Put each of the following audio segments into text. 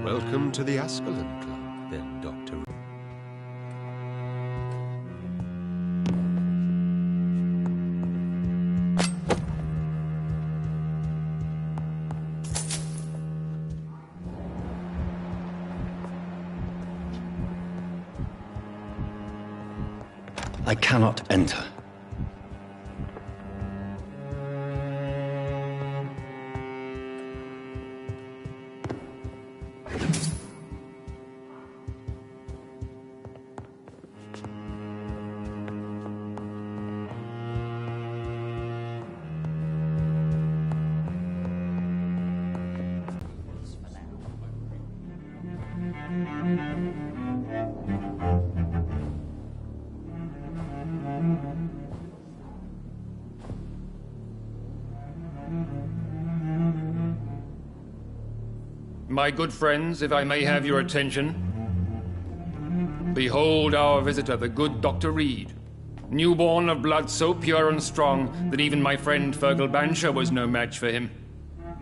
Welcome to the Ascalon Club, then, Doctor. I cannot enter. My good friends, if I may have your attention. Behold our visitor, the good Dr. Reed. Newborn of blood so pure and strong that even my friend Fergal Bansher was no match for him.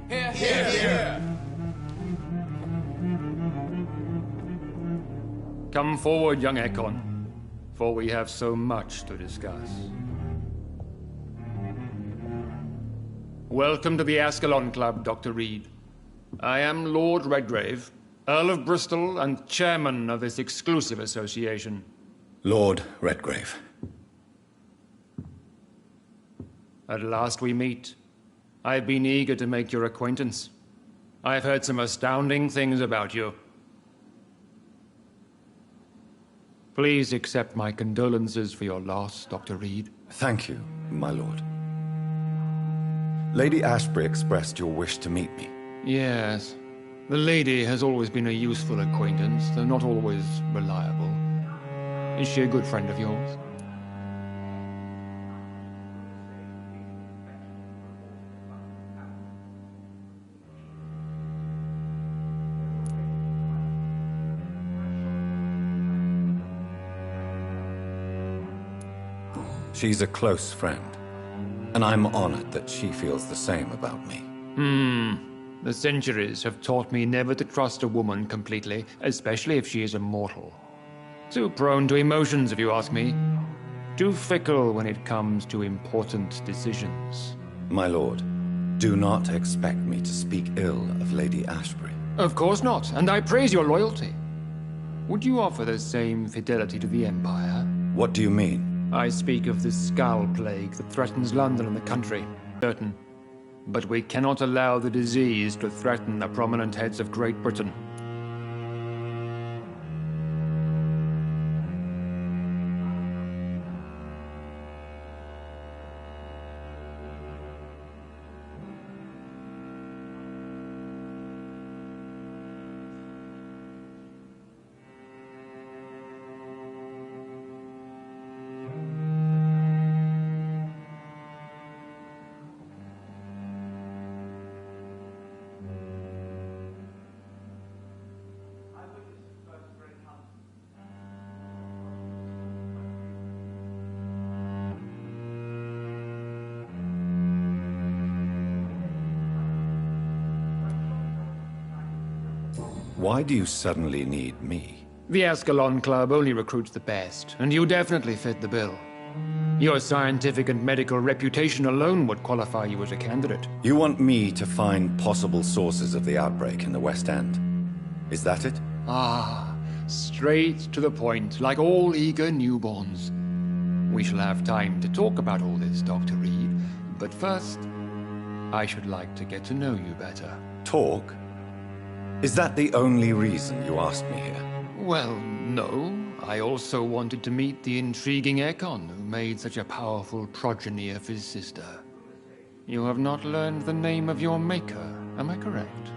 Hear, hear, hear. Come forward, young Ekon, for we have so much to discuss. Welcome to the Ascalon Club, Dr. Reed. I am Lord Redgrave, Earl of Bristol and chairman of this exclusive association. Lord Redgrave. At last we meet. I've been eager to make your acquaintance. I've heard some astounding things about you. Please accept my condolences for your loss, Dr. Reed. Thank you, my lord. Lady Ashbury expressed your wish to meet me. Yes. The lady has always been a useful acquaintance, though not always reliable. Is she a good friend of yours? She's a close friend, and I'm honored that she feels the same about me. The centuries have taught me never to trust a woman completely, especially if she is immortal. Too prone to emotions, if you ask me. Too fickle when it comes to important decisions. My lord, do not expect me to speak ill of Lady Ashbury. Of course not, and I praise your loyalty. Would you offer the same fidelity to the Empire? What do you mean? I speak of the Skull Plague that threatens London and the country. Certain. But we cannot allow the disease to threaten the prominent heads of Great Britain. Why do you suddenly need me? The Ascalon Club only recruits the best, and you definitely fit the bill. Your scientific and medical reputation alone would qualify you as a candidate. You want me to find possible sources of the outbreak in the West End. Is that it? Ah, straight to the point, like all eager newborns. We shall have time to talk about all this, Dr. Reed, but first, I should like to get to know you better. Talk? Is that the only reason you asked me here? Well, no. I also wanted to meet the intriguing Ekon, who made such a powerful progeny of his sister. You have not learned the name of your maker, am I correct?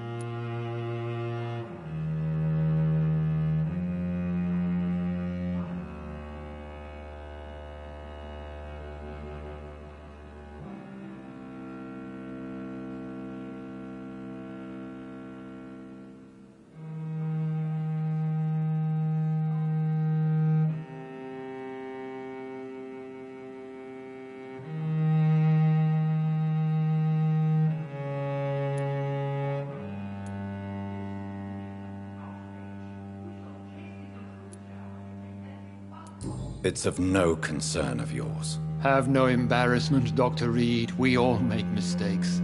It's of no concern of yours. Have no embarrassment, Dr. Reed. We all make mistakes.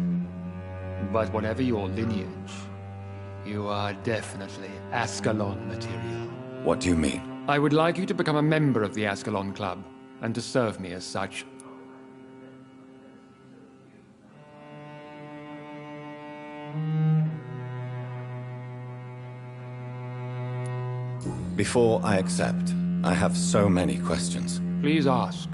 But whatever your lineage, you are definitely Ascalon material. What do you mean? I would like you to become a member of the Ascalon Club, and to serve me as such. Before I accept, I have so many questions. Please ask.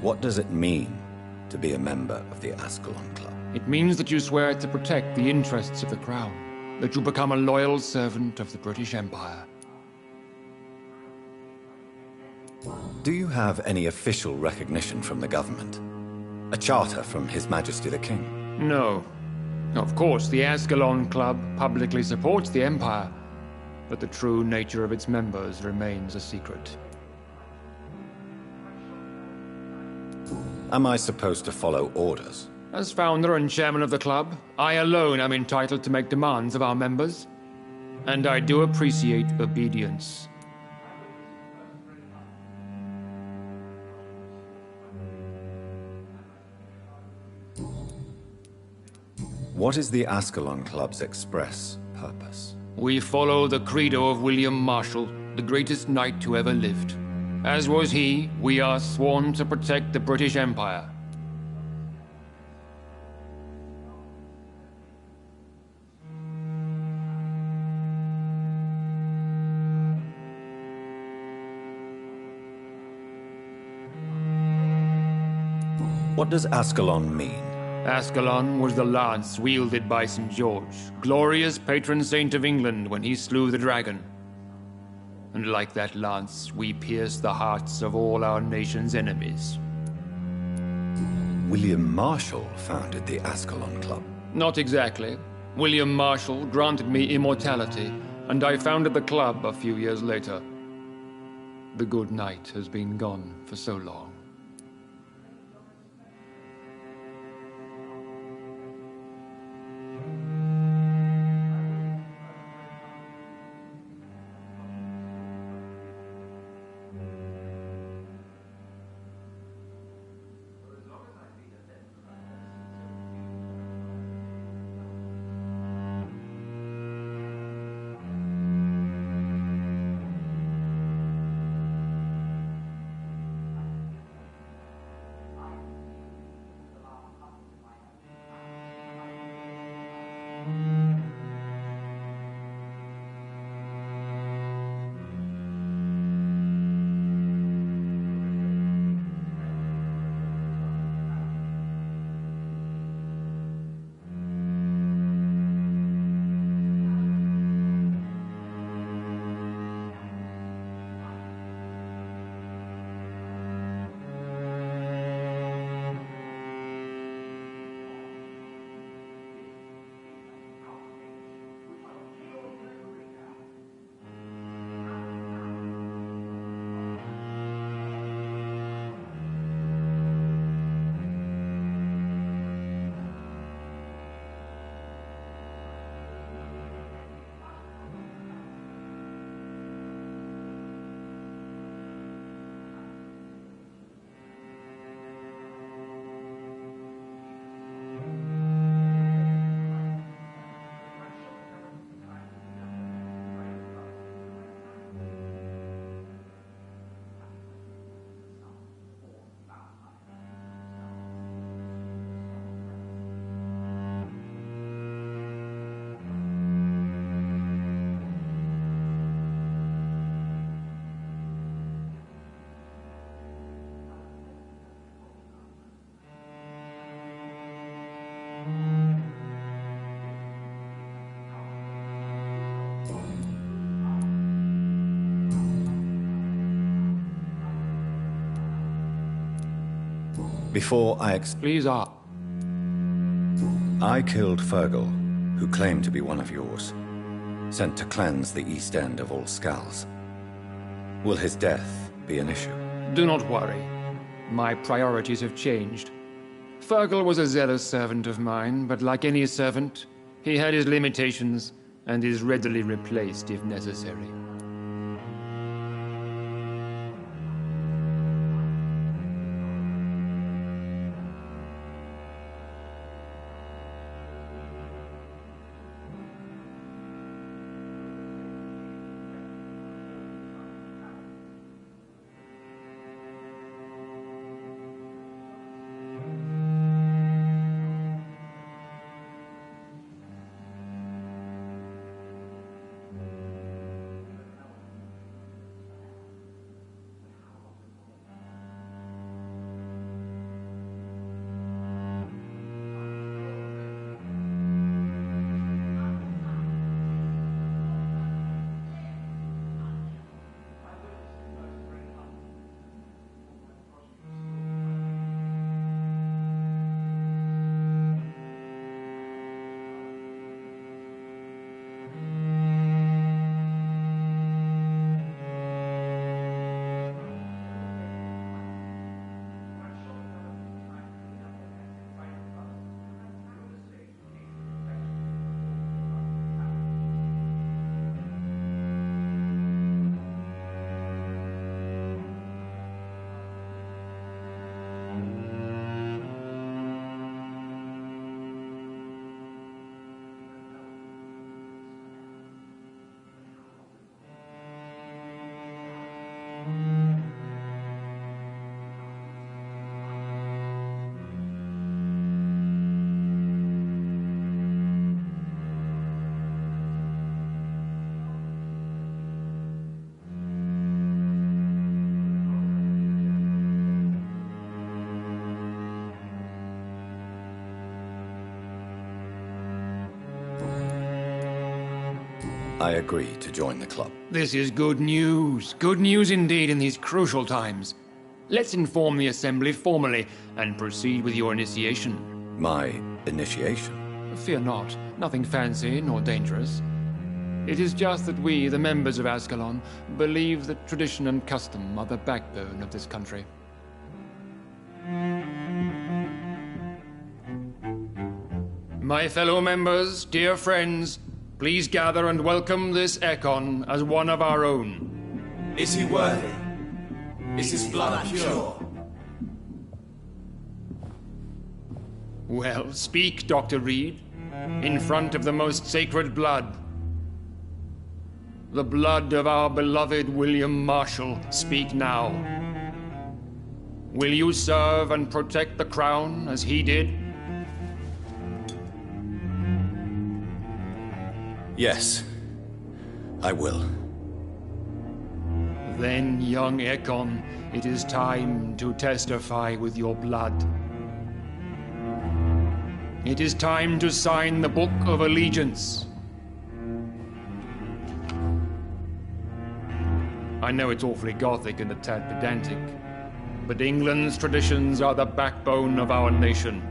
What does it mean to be a member of the Ascalon Club? It means that you swear to protect the interests of the Crown, that you become a loyal servant of the British Empire. Do you have any official recognition from the government? A charter from His Majesty the King? No. Of course, the Ascalon Club publicly supports the Empire, but the true nature of its members remains a secret. Am I supposed to follow orders? As founder and chairman of the club, I alone am entitled to make demands of our members, and I do appreciate obedience. What is the Ascalon Club's express purpose? We follow the credo of William Marshall, the greatest knight who ever lived. As was he, we are sworn to protect the British Empire. What does Ascalon mean? Ascalon was the lance wielded by St. George, glorious patron saint of England when he slew the dragon. And like that lance, we pierce the hearts of all our nation's enemies. William Marshall founded the Ascalon Club. Not exactly. William Marshall granted me immortality, and I founded the club a few years later. The good knight has been gone for so long. Before I Please, I killed Fergal, who claimed to be one of yours, sent to cleanse the East End of all Skulls. Will his death be an issue? do not worry. My priorities have changed. Fergal was a zealous servant of mine, but like any servant, he had his limitations and is readily replaced if necessary. I agree to join the club. This is good news. Good news indeed in these crucial times. Let's inform the Assembly formally and proceed with your initiation. My initiation? Fear not. Nothing fancy nor dangerous. It is just that we, the members of Ascalon, believe that tradition and custom are the backbone of this country. My fellow members, dear friends, please gather and welcome this Ekon as one of our own. Is he worthy? Is his blood pure? Well, speak, Dr. Reed, in front of the most sacred blood. The blood of our beloved William Marshall, speak now. Will you serve and protect the crown as he did? Yes, I will. Then, young Ekon, it is time to testify with your blood. It is time to sign the Book of Allegiance. I know it's awfully gothic and a tad pedantic, but England's traditions are the backbone of our nation.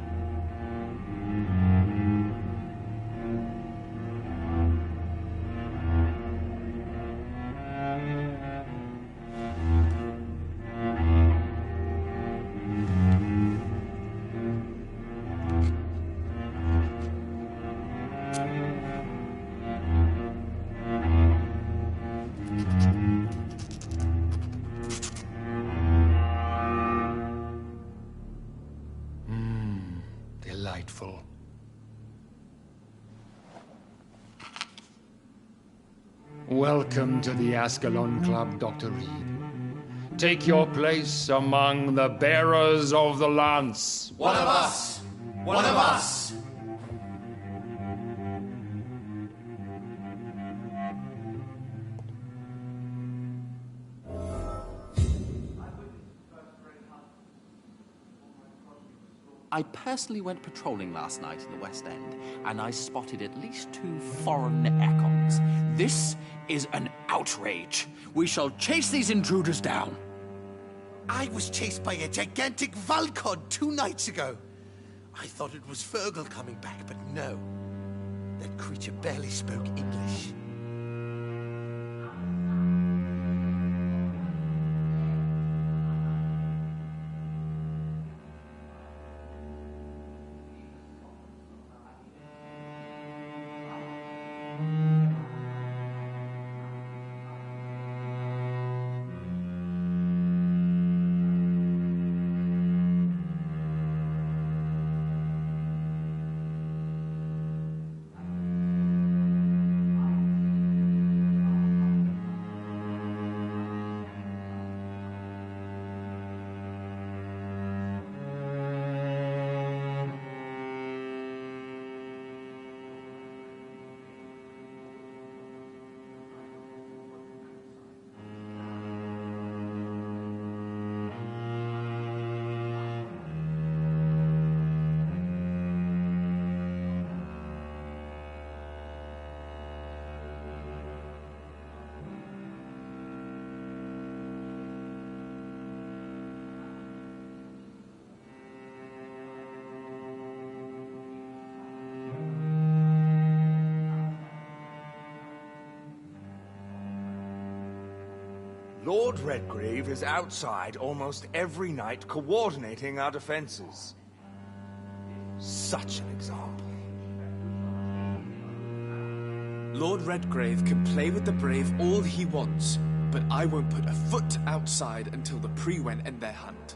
Delightful. Welcome to the Ascalon Club, Dr. Reed. Take your place among the bearers of the lance. One of us! One of us! I personally went patrolling last night in the West End, and I spotted at least 2 foreign Ekons. This is an outrage. We shall chase these intruders down. I was chased by a gigantic Valcod 2 nights ago. I thought it was Fergal coming back, but no. That creature barely spoke English. Lord Redgrave is outside almost every night coordinating our defenses. Such an example. Lord Redgrave can play with the brave all he wants, but I won't put a foot outside until the Prewen end their hunt.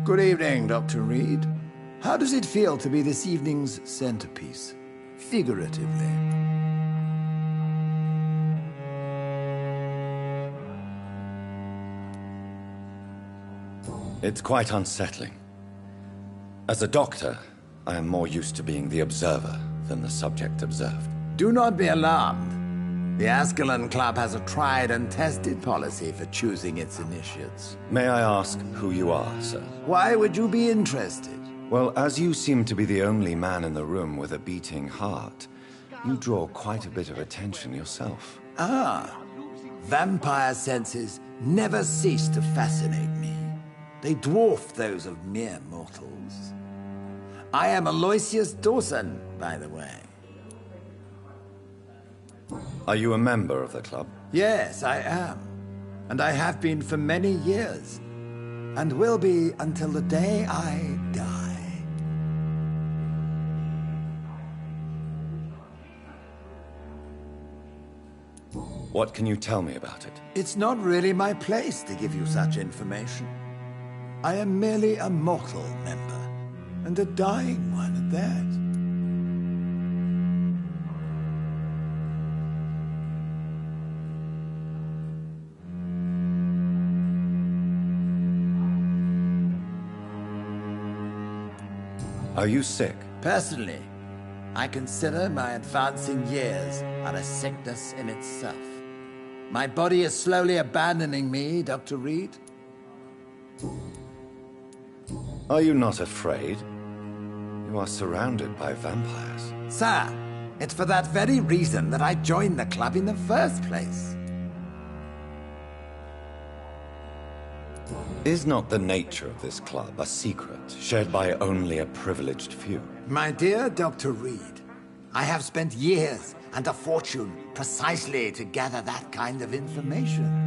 Good evening, Dr. Reed. How does it feel to be this evening's centerpiece? Figuratively. It's quite unsettling. As a doctor, I am more used to being the observer than the subject observed. Do not be alarmed. The Ascalon Club has a tried and tested policy for choosing its initiates. May I ask who you are, sir? Why would you be interested? Well, as you seem to be the only man in the room with a beating heart, you draw quite a bit of attention yourself. Ah, vampire senses never cease to fascinate me. They dwarf those of mere mortals. I am Aloysius Dawson, by the way. Are you a member of the club? Yes, I am. And I have been for many years. And will be until the day I die. What can you tell me about it? It's not really my place to give you such information. I am merely a mortal member, and a dying one at that. Are you sick? Personally, I consider my advancing years are a sickness in itself. My body is slowly abandoning me, Dr. Reed. Are you not afraid? You are surrounded by vampires. Sir, it's for that very reason that I joined the club in the first place. Is not the nature of this club a secret shared by only a privileged few? My dear Dr. Reed, I have spent years and a fortune precisely to gather that kind of information.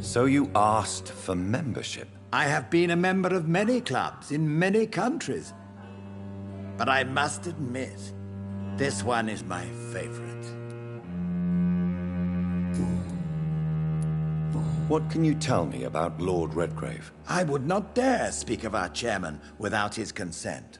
So you asked for membership? I have been a member of many clubs in many countries. But I must admit, this one is my favorite. What can you tell me about Lord Redgrave? I would not dare speak of our chairman without his consent.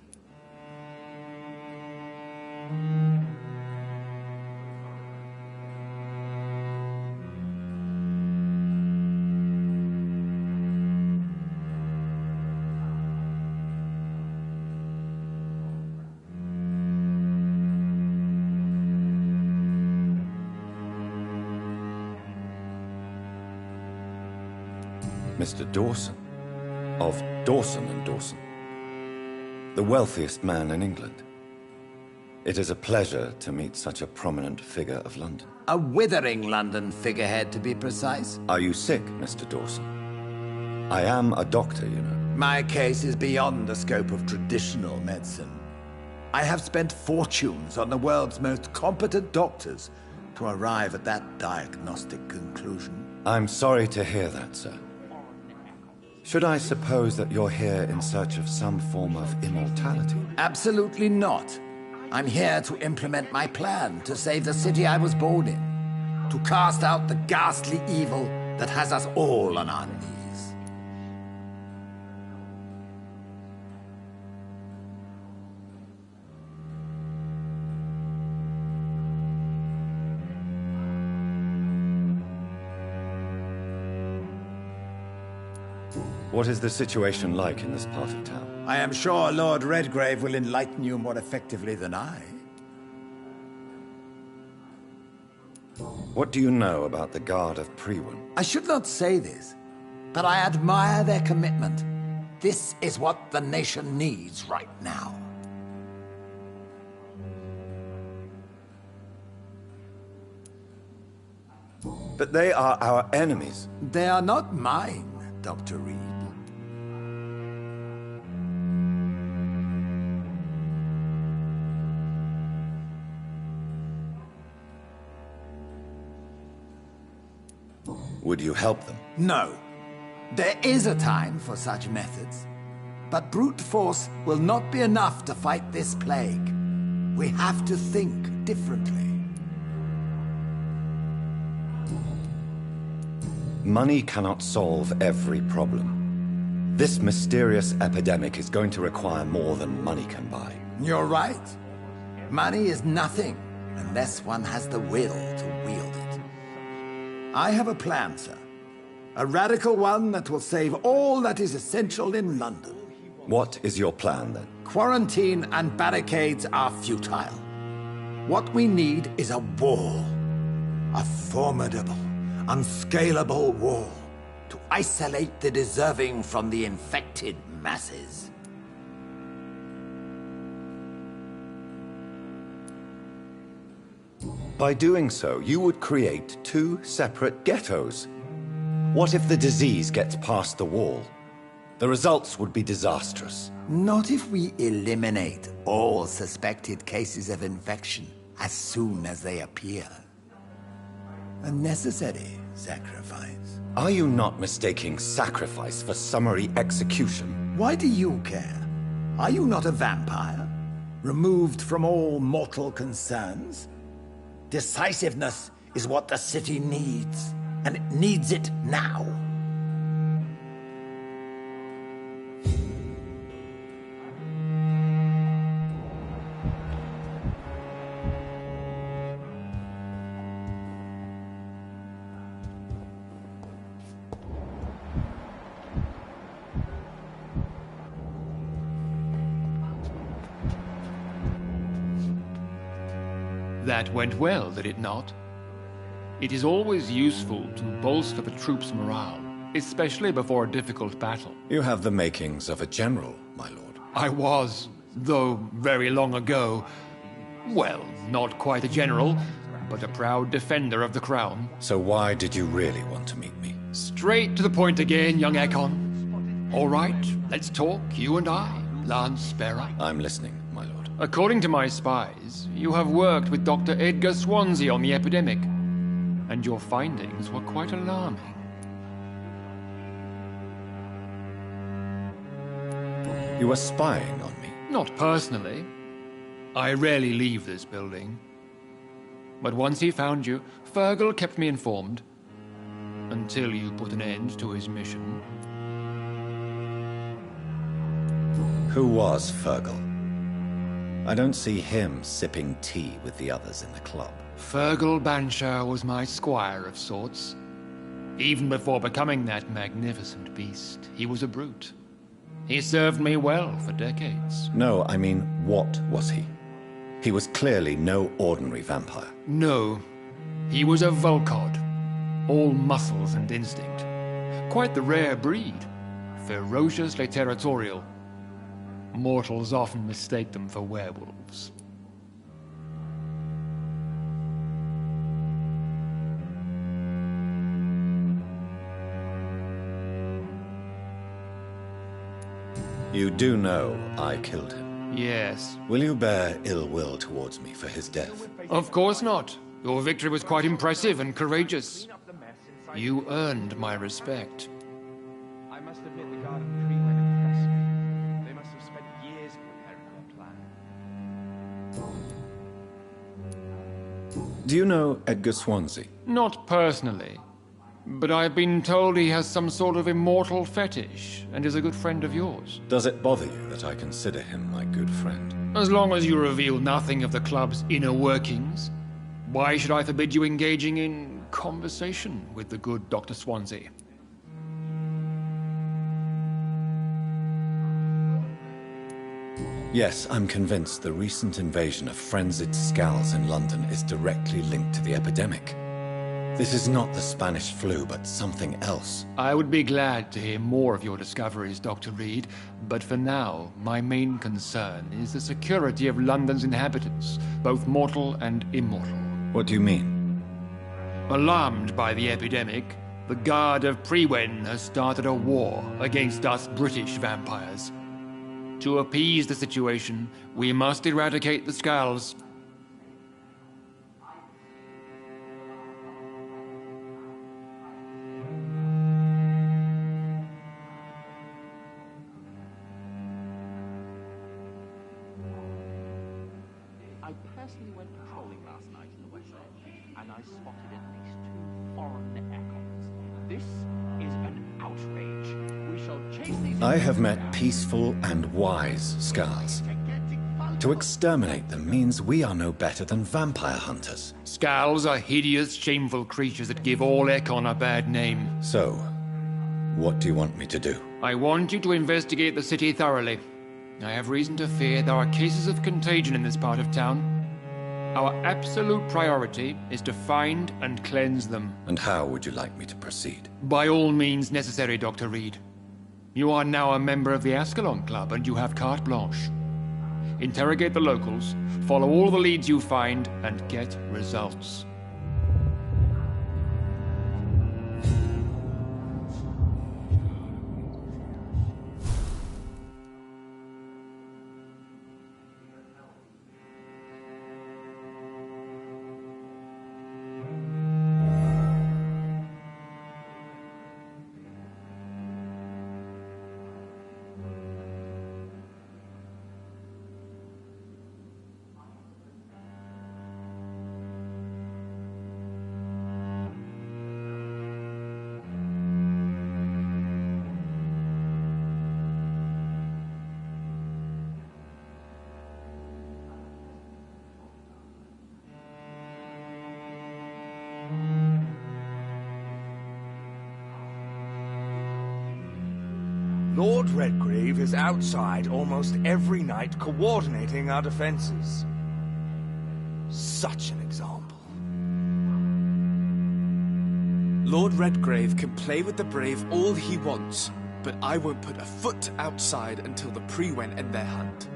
Mr. Dawson, of Dawson and Dawson, the wealthiest man in England. It is a pleasure to meet such a prominent figure of London. A withering London figurehead, to be precise. Are you sick, Mr. Dawson? I am a doctor, you know. My case is beyond the scope of traditional medicine. I have spent fortunes on the world's most competent doctors to arrive at that diagnostic conclusion. I'm sorry to hear that, sir. Should I suppose that you're here in search of some form of immortality? Absolutely not. I'm here to implement my plan to save the city I was born in. To cast out the ghastly evil that has us all on our knees. What is the situation like in this part of town? I am sure Lord Redgrave will enlighten you more effectively than I. What do you know about the Guard of Priwen? I should not say this, but I admire their commitment. This is what the nation needs right now. But they are our enemies. They are not mine, Dr. Reed. Would you help them? No. There is a time for such methods. But brute force will not be enough to fight this plague. We have to think differently. Money cannot solve every problem. This mysterious epidemic is going to require more than money can buy. You're right. Money is nothing unless one has the will to wield it. I have a plan, sir. A radical one that will save all that is essential in London. What is your plan, then? Quarantine and barricades are futile. What we need is a wall. A formidable, unscalable wall to isolate the deserving from the infected masses. By doing so, you would create two separate ghettos. What if the disease gets past the wall? The results would be disastrous. Not if we eliminate all suspected cases of infection as soon as they appear. A necessary sacrifice. Are you not mistaking sacrifice for summary execution? Why do you care? Are you not a vampire? Removed from all mortal concerns? Decisiveness is what the city needs, and it needs it now. That went well, did it not? It is always useful to bolster the troops' morale, especially before a difficult battle. You have the makings of a general, my lord. I was, though very long ago. Well, not quite a general, but a proud defender of the crown. So why did you really want to meet me? Straight to the point again, young Ekon. All right, let's talk, you and I, Lance Sparrow. I'm listening, my lord. According to my spies, you have worked with Dr. Edgar Swansea on the epidemic, and your findings were quite alarming. You were spying on me? Not personally. I rarely leave this building. But once he found you, Fergal kept me informed. Until you put an end to his mission. Who was Fergal? I don't see him sipping tea with the others in the club. Fergal Banshire was my squire of sorts. Even before becoming that magnificent beast, he was a brute. He served me well for decades. No, I mean, what was he? He was clearly no ordinary vampire. No, he was a Volcod. All muscles and instinct. Quite the rare breed. Ferociously territorial. Mortals often mistake them for werewolves. You do know I killed him. Yes. Will you bear ill will towards me for his death? Of course not. Your victory was quite impressive and courageous. You earned my respect. I must admit the Garden Tree went impressed me. They must have spent years preparing their plan. Do you know Edgar Swansea? Not personally, but I've been told he has some sort of immortal fetish and is a good friend of yours. Does it bother you that I consider him my good friend? As long as you reveal nothing of the club's inner workings, why should I forbid you engaging in conversation with the good Dr. Swansea? Yes, I'm convinced the recent invasion of frenzied Scals in London is directly linked to the epidemic. This is not the Spanish flu, but something else. I would be glad to hear more of your discoveries, Dr. Reed, but for now, my main concern is the security of London's inhabitants, both mortal and immortal. What do you mean? Alarmed by the epidemic, the Guard of Prewen has started a war against us British vampires. To appease the situation, we must eradicate the Scals. I personally went patrolling last night in the West End, and I spotted at least 2 foreign echoes. This is an outrage. We shall chase these... I have met peaceful and wise Scals. To exterminate them means we are no better than vampire hunters. Scals are hideous, shameful creatures that give all Ekon a bad name. So, what do you want me to do? I want you to investigate the city thoroughly. I have reason to fear there are cases of contagion in this part of town. Our absolute priority is to find and cleanse them. And how would you like me to proceed? By all means necessary, Dr. Reed. You are now a member of the Ascalon Club, and you have carte blanche. Interrogate the locals, follow all the leads you find, and get results. Lord Redgrave is outside almost every night coordinating our defenses. Such an example. Lord Redgrave can play with the brave all he wants, but I won't put a foot outside until the Prewen end their hunt.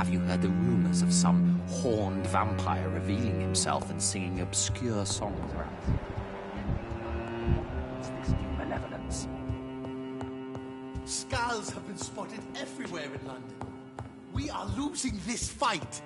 Have you heard the rumors of some horned vampire revealing himself and singing obscure songs around? It's this new malevolence. Skulls have been spotted everywhere in London. We are losing this fight.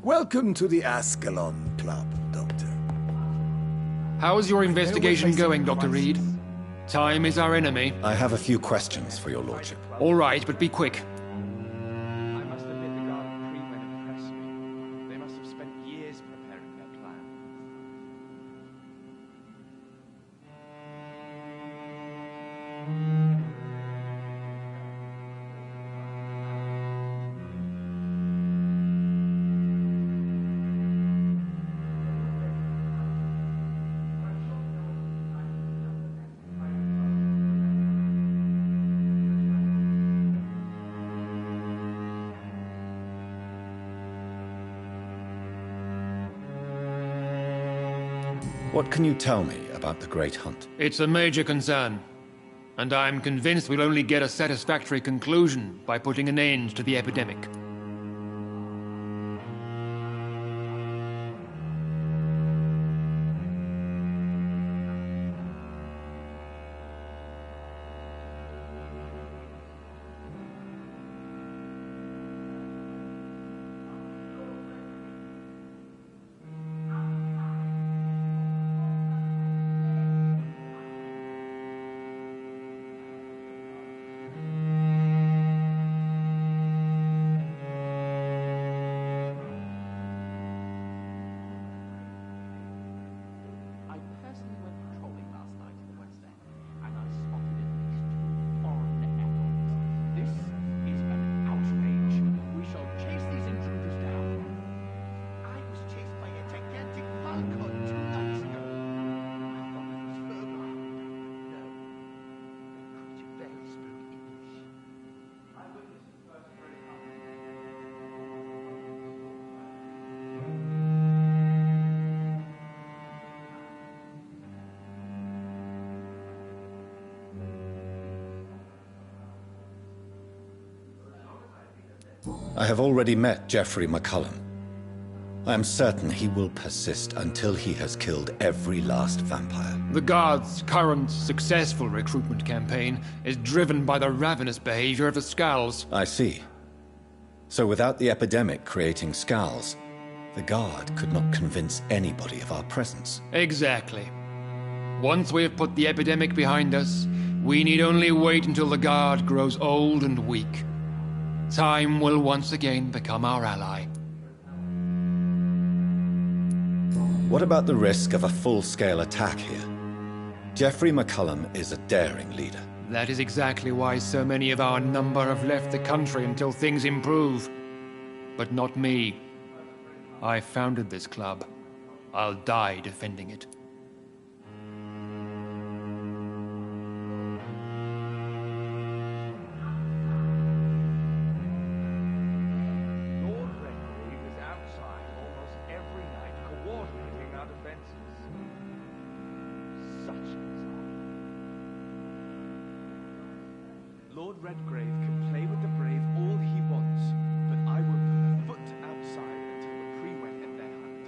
Welcome to the Ascalon Club, Doctor. How's your investigation going, Dr. Reed? Time is our enemy. I have a few questions for your lordship. All right, but be quick. I must admit the Guard of Prewen impressed me. They must have spent years preparing their plan. What can you tell me about the Great Hunt? It's a major concern, and I'm convinced we'll only get a satisfactory conclusion by putting an end to the epidemic. I personally went patrolling last night in the West End, and I spotted at least 2 foreign echoes. This is an outrage. We shall chase these intruders down. I was chased by a gigantic falcon 2 nights ago. I thought it was Fergal. No, that creature barely spoke English. I have already met Geoffrey McCullum. I am certain he will persist until he has killed every last vampire. The Guard's current successful recruitment campaign is driven by the ravenous behavior of the Skulls. I see. So without the epidemic creating Skulls, the Guard could not convince anybody of our presence. Exactly. Once we have put the epidemic behind us, we need only wait until the Guard grows old and weak. Time will once again become our ally. What about the risk of a full-scale attack here? Geoffrey McCullum is a daring leader. That is exactly why so many of our number have left the country until things improve. But not me. I founded this club. I'll die defending it. Lord Redgrave is outside almost every night, coordinating our defenses. Such bizarre. Lord Redgrave can play with the brave all he wants, but I won't put a foot outside until the pre-went at their hunt.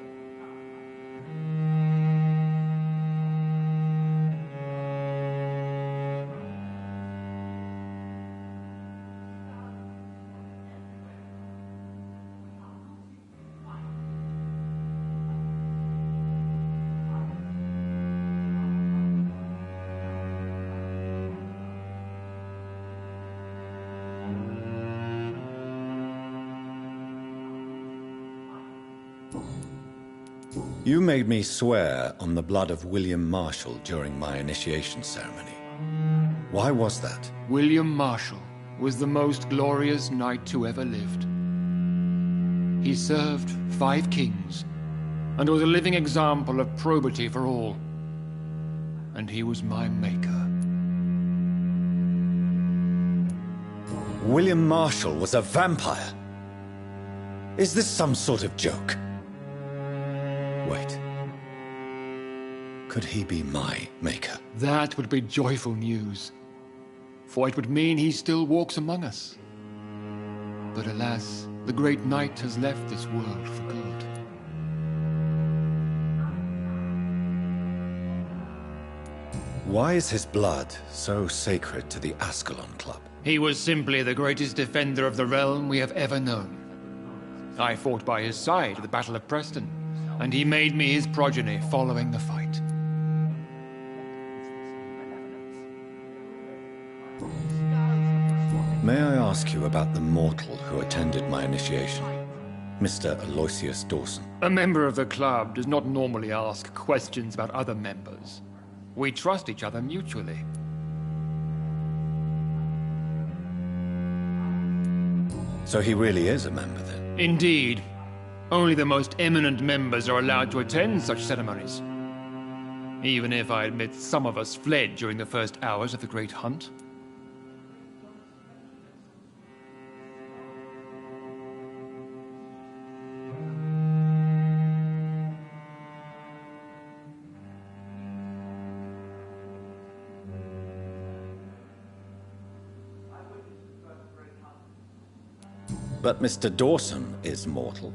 You made me swear on the blood of William Marshall during my initiation ceremony. Why was that? William Marshall was the most glorious knight who ever lived. He served 5 kings, and was a living example of probity for all. And he was my maker. William Marshall was a vampire? Is this some sort of joke? Wait. Could he be my maker? That would be joyful news, for it would mean he still walks among us. But alas, the great knight has left this world for good. Why is his blood so sacred to the Ascalon Club? He was simply the greatest defender of the realm we have ever known. I fought by his side at the Battle of Preston, and he made me his progeny following the fight. May I ask you about the mortal who attended my initiation? Mr. Aloysius Dawson. A member of the club does not normally ask questions about other members. We trust each other mutually. So he really is a member, then? Indeed. Only the most eminent members are allowed to attend such ceremonies. Even if I admit some of us fled during the first hours of the Great Hunt. But Mr. Dawson is mortal.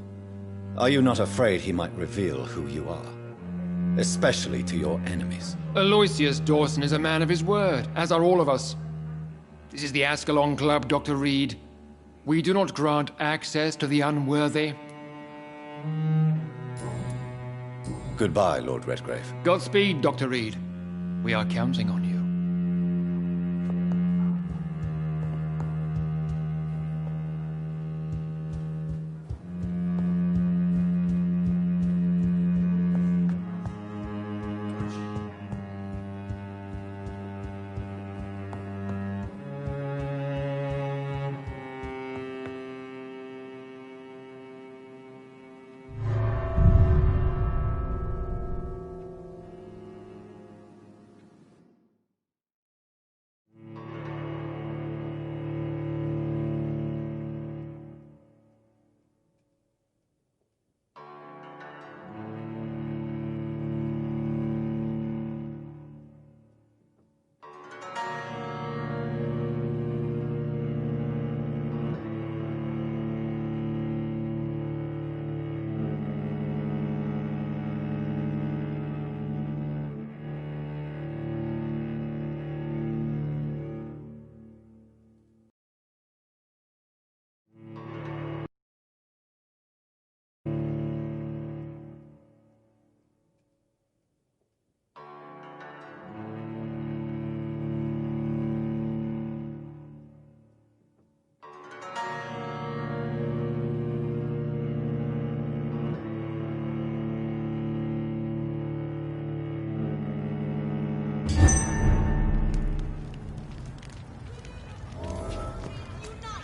Are you not afraid he might reveal who you are? Especially to your enemies. Aloysius Dawson is a man of his word, as are all of us. This is the Ascalon Club, Dr. Reed. We do not grant access to the unworthy. Goodbye, Lord Redgrave. Godspeed, Dr. Reed. We are counting on you.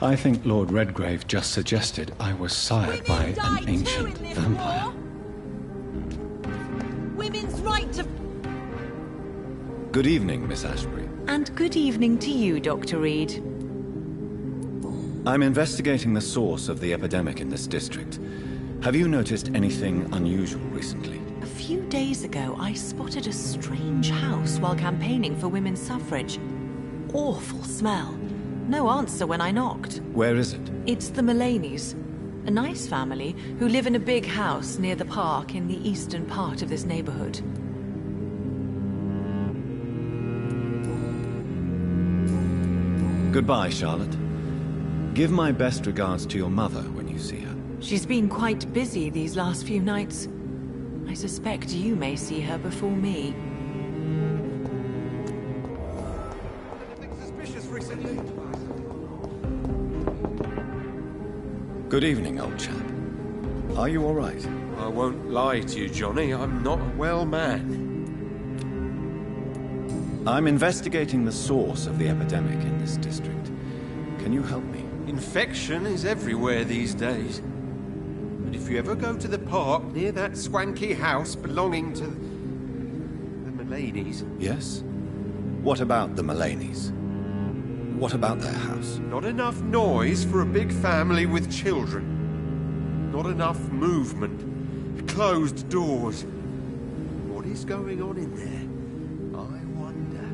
I think Lord Redgrave just suggested I was sired by an ancient vampire. Women's right to... Good evening, Miss Ashbury. And good evening to you, Dr. Reed. I'm investigating the source of the epidemic in this district. Have you noticed anything unusual recently? A few days ago, I spotted a strange house while campaigning for women's suffrage. Awful smell. No answer when I knocked. Where is it? It's the Mullaneys, a nice family who live in a big house near the park in the eastern part of this neighborhood. Goodbye, Charlotte. Give my best regards to your mother when you see her. She's been quite busy these last few nights. I suspect you may see her before me. Good evening, old chap. Are you all right? I won't lie to you, Johnny. I'm not a well man. I'm investigating the source of the epidemic in this district. Can you help me? Infection is everywhere these days. But if you ever go to the park near that swanky house belonging to the Mullaneys... Yes? What about the Mullaneys? What about their house? Not enough noise for a big family with children. Not enough movement. Closed doors. What is going on in there? I wonder.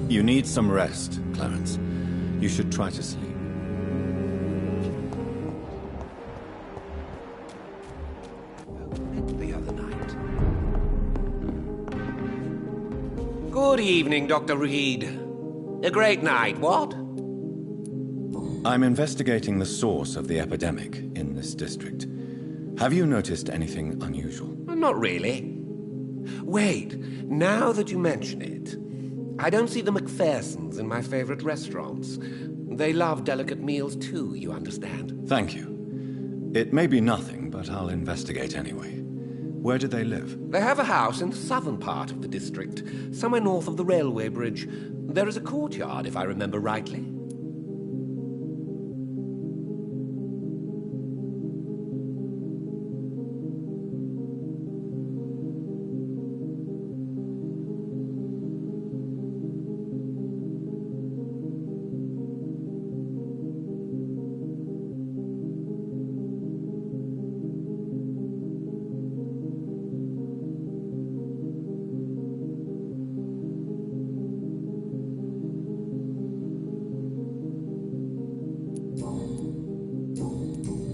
You need some rest, Clarence. You should try to sleep. The other night. Good evening, Dr. Reed. A great night, what? I'm investigating the source of the epidemic in this district. Have you noticed anything unusual? Not really. Wait, now that you mention it, I don't see the McPhersons in my favorite restaurants. They love delicate meals too, you understand. Thank you. It may be nothing, but I'll investigate anyway. Where do they live? They have a house in the southern part of the district, somewhere north of the railway bridge. There is a courtyard, if I remember rightly.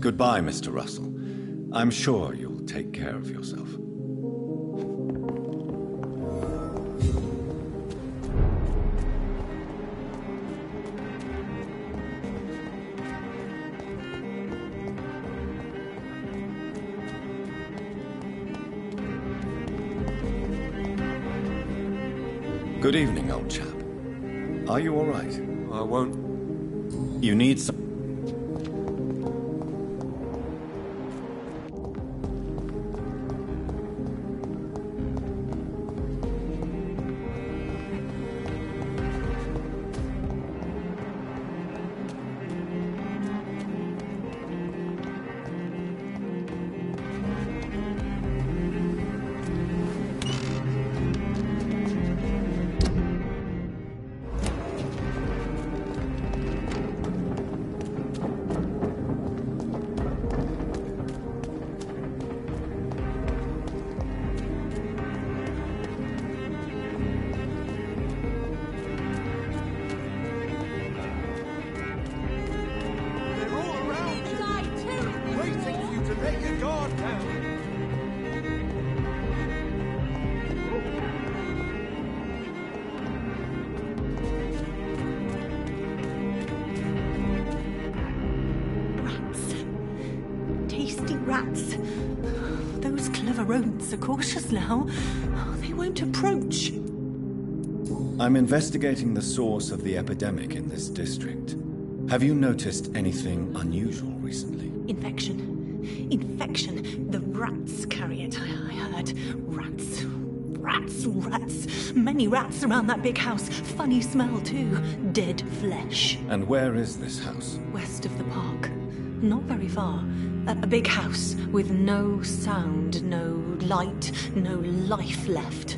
Goodbye, Mr. Russell. I'm sure you'll take care of yourself. Good evening, old chap. Are you all right? I won't. You need some... Rats. Those clever rodents are cautious now. They won't approach. I'm investigating the source of the epidemic in this district. Have you noticed anything unusual recently? Infection. Infection. The rats carry it, I heard. Rats. Rats. Many rats around that big house. Funny smell, too. Dead flesh. And where is this house? West of the park. Not very far. A big house with no sound, no light, no life left.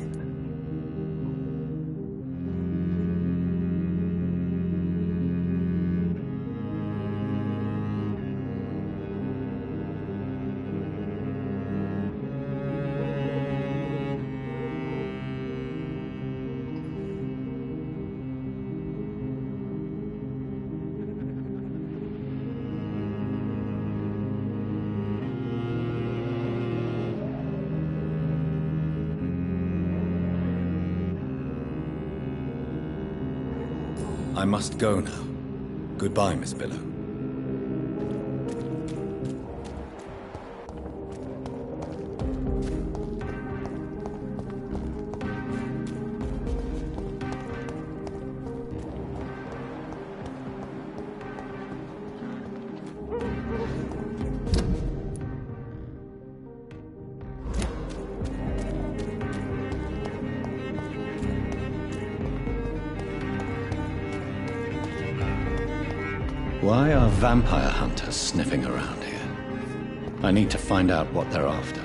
I must go now. Goodbye, Miss Billow. Why are vampire hunters sniffing around here? I need to find out what they're after.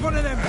one of them